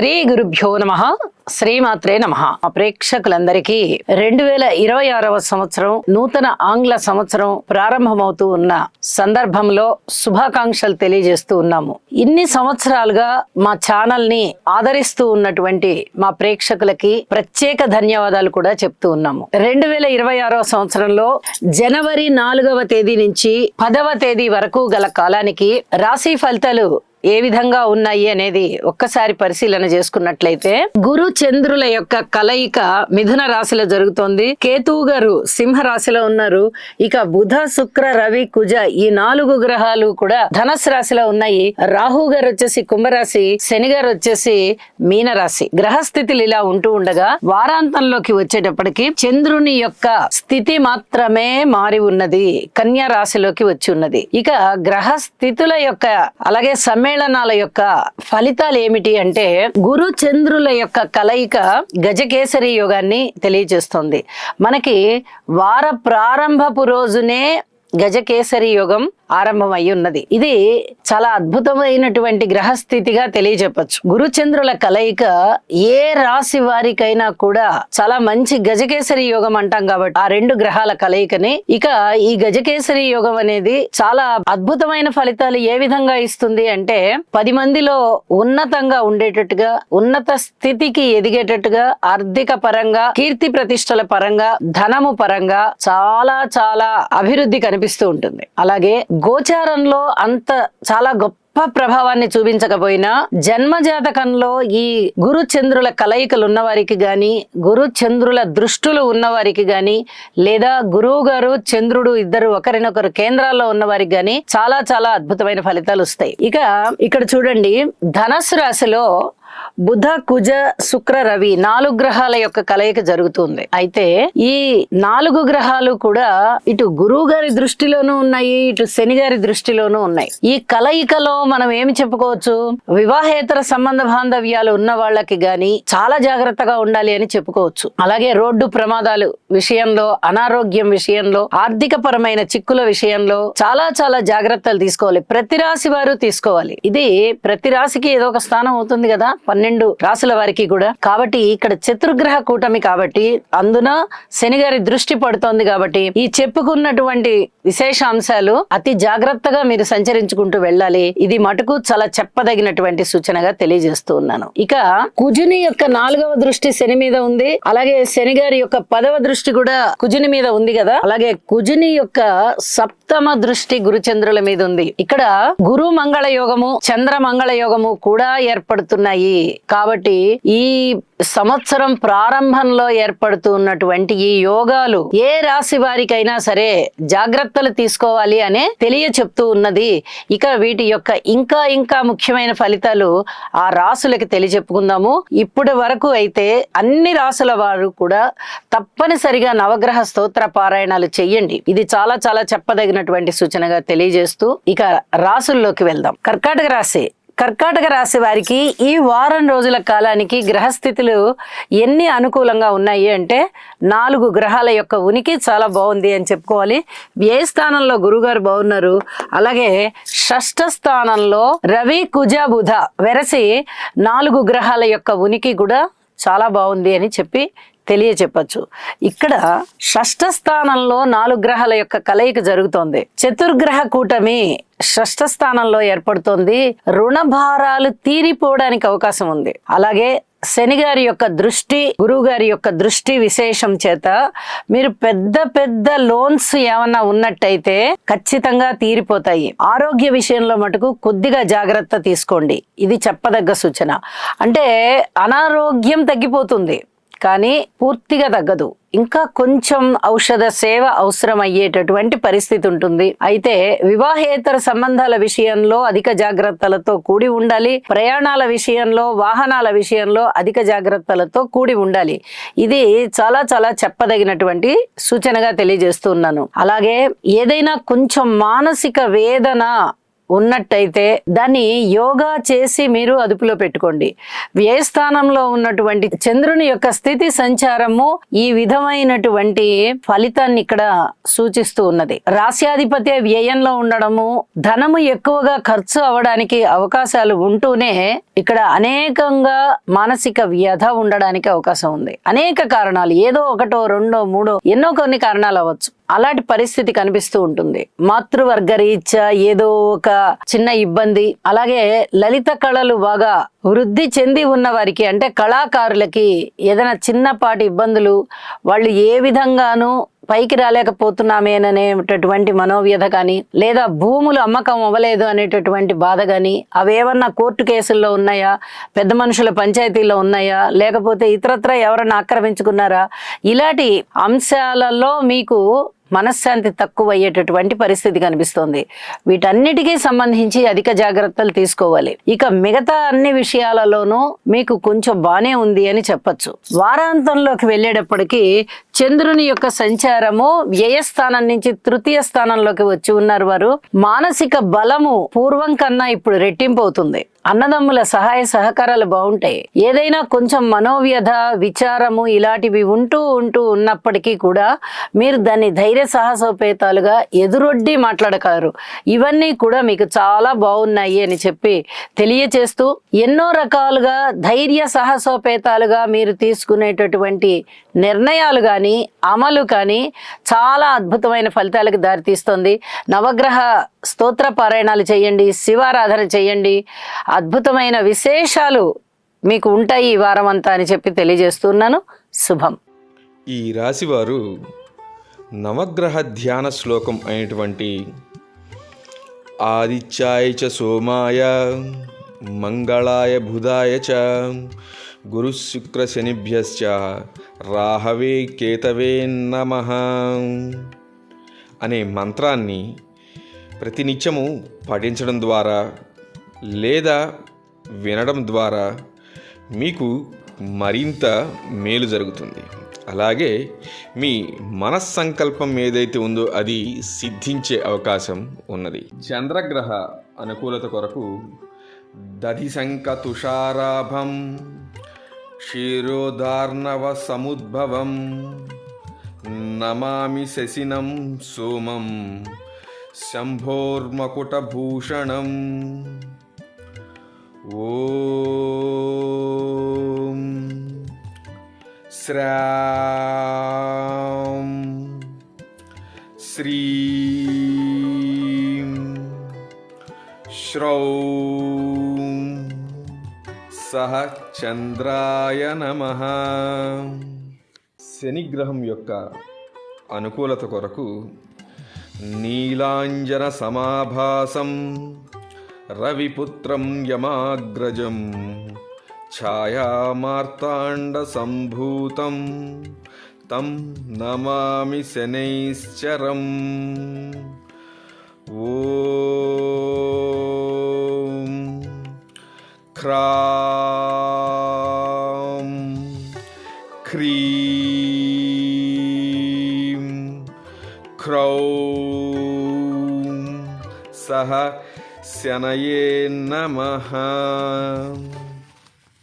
శ్రీ గురుభ్యో నమః. శ్రీమాత్రే నమః. ప్రేక్షకులందరికీ 2026వ సంవత్సరం నూతన ఆంగ్ల సంవత్సరం ప్రారంభమవుతూ ఉన్న సందర్భంలో శుభాకాంక్షలు తెలియజేస్తూ ఉన్నాము. ఇన్ని సంవత్సరాలుగా మా ఛానల్ ని ఆదరిస్తూ ఉన్నటువంటి మా ప్రేక్షకులకి ప్రత్యేక ధన్యవాదాలు కూడా చెప్తూ ఉన్నాము. 2026వ సంవత్సరంలో జనవరి 4వ తేదీ నుంచి 10వ తేదీ వరకు గల కాలానికి రాశి ఫలితాలు ఏ విధంగా ఉన్నాయి అనేది ఒక్కసారి పరిశీలన చేసుకున్నట్లయితే, గురు చంద్రుల యొక్క కలయిక మిథున రాశిలో జరుగుతోంది. కేతువు గారు సింహ రాశిలో ఉన్నారు. ఇక బుధ శుక్ర రవి కుజ ఈ 4 గ్రహాలు కూడా ధనస్సు రాశిలో ఉన్నాయి. రాహు గారు వచ్చేసి కుంభరాశి, శని గారు వచ్చేసి మీన రాశి. గ్రహస్థితులు ఇలా ఉంటూ ఉండగా వారాంతంలోకి వచ్చేటప్పటికి చంద్రుని యొక్క స్థితి మాత్రమే మారి ఉన్నది, కన్యా రాశిలోకి వచ్చి ఉన్నది. ఇక గ్రహస్థితుల యొక్క అలాగే సమ్మేళనాల యొక్క ఫలితాలు ఏమిటి అంటే, గురు చంద్రుల యొక్క కలయిక గజకేసరి యోగాన్ని తెలియజేస్తుంది. మనకి వార ప్రారంభపు రోజునే గజకేసరి యోగం ఆరంభమై ఉన్నది. ఇది చాలా అద్భుతమైనటువంటి గ్రహస్థితిగా తెలియజెప్పచ్చు. గురుచంద్రుల కలయిక ఏ రాశి వారికైనా కూడా చాలా మంచి గజకేసరి యోగం అంటాం కాబట్టి ఆ 2 గ్రహాల కలయికని, ఇక ఈ గజకేసరి యోగం అనేది చాలా అద్భుతమైన ఫలితాలు ఏ విధంగా ఇస్తుంది అంటే, 10 మందిలో ఉన్నతంగా ఉండేటట్టుగా, ఉన్నత స్థితికి ఎదిగేటట్టుగా, ఆర్థిక పరంగా, కీర్తి ప్రతిష్టల పరంగా, ధనము పరంగా చాలా చాలా అభివృద్ధి కనిపిస్తూ ఉంటుంది. అలాగే గోచారంలో అంత చాలా గొప్ప ప్రభావాన్ని చూపించకపోయినా జన్మ జాతకంలో ఈ గురు చంద్రుల కలయికలు ఉన్నవారికి గాని, గురు చంద్రుల దృష్టులు ఉన్నవారికి గాని, లేదా గురువు గారు చంద్రుడు ఇద్దరు ఒకరినొకరు కేంద్రాల్లో ఉన్నవారికి గాని చాలా చాలా అద్భుతమైన ఫలితాలు వస్తాయి. ఇక ఇక్కడ చూడండి, ధనస్సు రాశిలో బుధ కుజ శుక్ర రవి 4 గ్రహాల యొక్క కలయిక జరుగుతుంది. అయితే ఈ 4 గ్రహాలు కూడా ఇటు గురువు గారి దృష్టిలోనూ ఉన్నాయి, ఇటు శని గారి దృష్టిలోనూ ఉన్నాయి. ఈ కలయికలో మనం ఏమి చెప్పుకోవచ్చు, వివాహేతర సంబంధ బాంధవ్యాలు ఉన్న వాళ్ళకి గాని చాలా జాగ్రత్తగా ఉండాలి అని చెప్పుకోవచ్చు. అలాగే రోడ్డు ప్రమాదాలు విషయంలో, అనారోగ్యం విషయంలో, ఆర్థిక పరమైన చిక్కుల విషయంలో చాలా చాలా జాగ్రత్తలు తీసుకోవాలి. ప్రతి రాశి వారు తీసుకోవాలి. ఇది ప్రతి రాశికి ఏదో ఒక స్థానం అవుతుంది కదా 12 రాశుల వారికి కూడా. కాబట్టి ఇక్కడ చతుర్గ్రహ కూటమి కాబట్టి, అందున శని గారి దృష్టి పడుతోంది కాబట్టి ఈ చెప్పుకున్నటువంటి విశేషాంశాలు అతి జాగ్రత్తగా మీరు సంచరించుకుంటూ వెళ్ళాలి. ఇది మటుకు చాలా చెప్పదగినటువంటి సూచనగా తెలియజేస్తూ ఉన్నాను. ఇక కుజుని యొక్క 4వ దృష్టి శని మీద ఉంది. అలాగే శని గారి యొక్క 10వ దృష్టి కూడా కుజుని మీద ఉంది కదా. అలాగే కుజుని యొక్క సప్తమ దృష్టి గురుచంద్రుల మీద ఉంది. ఇక్కడ గురు మంగళ యోగము, చంద్ర మంగళ యోగము కూడా ఏర్పడుతున్నాయి. కాబట్టి ఈ సంవత్సరం ప్రారంభంలో ఏర్పడుతూ ఉన్నటువంటి ఈ యోగాలు ఏ రాశి వారికైనా సరే జాగ్రత్తలు తీసుకోవాలి అనే చెప్తూ ఉన్నది. ఇక వీటి యొక్క ఇంకా ముఖ్యమైన ఫలితాలు ఆ రాశులకి తెలియజెప్పుకుందాము. ఇప్పటి వరకు అయితే అన్ని రాశుల వారు కూడా తప్పనిసరిగా నవగ్రహ స్తోత్ర పారాయణాలు చెయ్యండి. ఇది చాలా చాలా చెప్పదగినటువంటి సూచనగా తెలియజేస్తూ ఇక రాశుల్లోకి వెళ్దాం. కర్కాటక రాశి వారికి ఈ వారం రోజుల కాలానికి గ్రహస్థితులు ఎన్ని అనుకూలంగా ఉన్నాయి అంటే, 4 గ్రహాల యొక్క ఉనికి చాలా బాగుంది అని చెప్పుకోవాలి. వ్యయ స్థానంలో గురుగారు బాగున్నారు. అలాగే షష్ఠ స్థానంలో రవి కుజ బుధ వెరసి 4 గ్రహాల యొక్క ఉనికి కూడా చాలా బాగుంది అని తెలియచెప్పచ్చు. ఇక్కడ షష్ఠ స్థానంలో 4 గ్రహాల యొక్క కలయిక జరుగుతోంది. చతుర్గ్రహ కూటమి షష్ఠ స్థానంలో ఏర్పడుతోంది. రుణ భారాలు తీరిపోవడానికి అవకాశం ఉంది. అలాగే శని గారి యొక్క దృష్టి, గురువు గారి యొక్క దృష్టి విశేషం చేత మీరు పెద్ద లోన్స్ ఏమన్నా ఉన్నట్టయితే ఖచ్చితంగా తీరిపోతాయి. ఆరోగ్య విషయంలో మటుకు కొద్దిగా జాగ్రత్త తీసుకోండి. ఇది చెప్పదగ్గ సూచన. అంటే అనారోగ్యం తగ్గిపోతుంది కానీ పూర్తిగా తగ్గదు. ఇంకా కొంచెం ఔషధ సేవ అవసరం అయ్యేటటువంటి పరిస్థితి ఉంటుంది. అయితే వివాహేతర సంబంధాల విషయంలో అధిక జాగ్రత్తలతో కూడి ఉండాలి. ప్రయాణాల విషయంలో, వాహనాల విషయంలో అధిక జాగ్రత్తలతో కూడి ఉండాలి. ఇది చాలా చాలా చెప్పదగినటువంటి సూచనగా తెలియజేస్తున్నాను. అలాగే ఏదైనా కొంచెం మానసిక వేదన ఉన్నట్టయితే దాన్ని యోగా చేసి మీరు అదుపులో పెట్టుకోండి. వ్యయస్థానంలో ఉన్నటువంటి చంద్రుని యొక్క స్థితి సంచారము ఈ విధమైనటువంటి ఫలితాన్ని ఇక్కడ సూచిస్తూ ఉన్నది. రాశ్యాధిపతి వ్యయంలో ఉండడము, ధనము ఎక్కువగా ఖర్చు అవడానికి అవకాశాలు ఉంటూనే ఇక్కడ అనేకంగా మానసిక వ్యధ ఉండడానికి అవకాశం ఉంది. అనేక కారణాలు, ఏదో ఒకటో రెండో మూడో ఎన్నో కొన్ని కారణాలు అవ్వచ్చు. అలాంటి పరిస్థితి కనిపిస్తూ ఉంటుంది. మాతృవర్గ రీత్యా ఏదో ఒక చిన్న ఇబ్బంది, అలాగే లలిత కళలు బాగా వృద్ధి చెంది ఉన్న వారికి అంటే కళాకారులకి ఏదైనా చిన్నపాటి ఇబ్బందులు, వాళ్ళు ఏ విధంగానూ పైకి రాలేకపోతున్నామేననేటటువంటి మనోవ్యధ కానీ, లేదా భూములు అమ్మకం అవ్వలేదు అనేటటువంటి బాధ కానీ, అవేమన్నా కోర్టు కేసుల్లో ఉన్నాయా, పెద్ద మనుషుల పంచాయతీల్లో ఉన్నాయా, లేకపోతే ఇతరత్ర ఎవరన్నా ఆక్రమించుకున్నారా, ఇలాంటి అంశాలలో మీకు మనశ్శాంతి తక్కువ అయ్యేటటువంటి పరిస్థితి కనిపిస్తోంది. వీటన్నిటికీ సంబంధించి అధిక జాగ్రత్తలు తీసుకోవాలి. ఇక మిగతా అన్ని విషయాలలోనూ మీకు కొంచెం బానే ఉంది అని చెప్పచ్చు. వారాంతంలోకి వెళ్ళేటప్పటికీ చంద్రుని యొక్క సంచారము వ్యయస్థానం నుంచి తృతీయ స్థానంలోకి వచ్చి ఉన్నారు. వారు మానసిక బలము పూర్వం కన్నా ఇప్పుడు రెట్టింపు అవుతుంది. అన్నదమ్ముల సహాయ సహకారాలు బాగుంటాయి. ఏదైనా కొంచెం మనోవ్యధ, విచారము ఇలాంటివి ఉంటూ ఉన్నప్పటికీ కూడా మీరు దాన్ని ధైర్య సాహసోపేతాలుగా ఎదురొడ్డి మాట్లాడగలరు. ఇవన్నీ కూడా మీకు చాలా బాగున్నాయి అని చెప్పి తెలియచేస్తూ, ఎన్నో రకాలుగా ధైర్య సాహసోపేతాలుగా మీరు తీసుకునేటటువంటి నిర్ణయాలు కానీ అమలు కానీ చాలా అద్భుతమైన ఫలితాలకు దారితీస్తుంది. నవగ్రహ స్తోత్ర పారాయణాలు చేయండి, శివారాధన చేయండి, అద్భుతమైన విశేషాలు మీకు ఉంటాయి ఈ వారం అంతా అని చెప్పి తెలియజేస్తున్నాను. శుభం. ఈ రాశివారు నవగ్రహ ధ్యాన శ్లోకం అయినటువంటి ఆదిత్యాయ చ సోమాయ మంగళాయ బుధాయ చ గురు శుక్ర శనిభ్యశ్చ రాహవే కేతవే నమః అనే మంత్రాన్ని ప్రతినిత్యము పఠించడం ద్వారా లేదా వినడం ద్వారా మీకు మరింత మేలు జరుగుతుంది. అలాగే మీ మనస్సంకల్పం ఏదైతే ఉందో అది సిద్ధించే అవకాశం ఉన్నది. చంద్రగ్రహ అనుకూలత కొరకు దధిశంక తుషారాభం క్షీరోదార్ణవ సముద్భవం నమామి శశినం సోమం శంభోర్మకుటభూషణం. ఓం శ్రాం శ్రీం శ్రౌం సహ చంద్రాయ నమః. శనిగ్రహం యొక్క అనుకూలత కొరకు నీలాంజన సమాభాసం రవిపుత్రం యమాగ్రజం ఛాయామార్తాండ సంభూతం తం నమామి శనైశ్చరం. ఓం క్రాం క్రీం క్రౌం సహ శనయే నమః.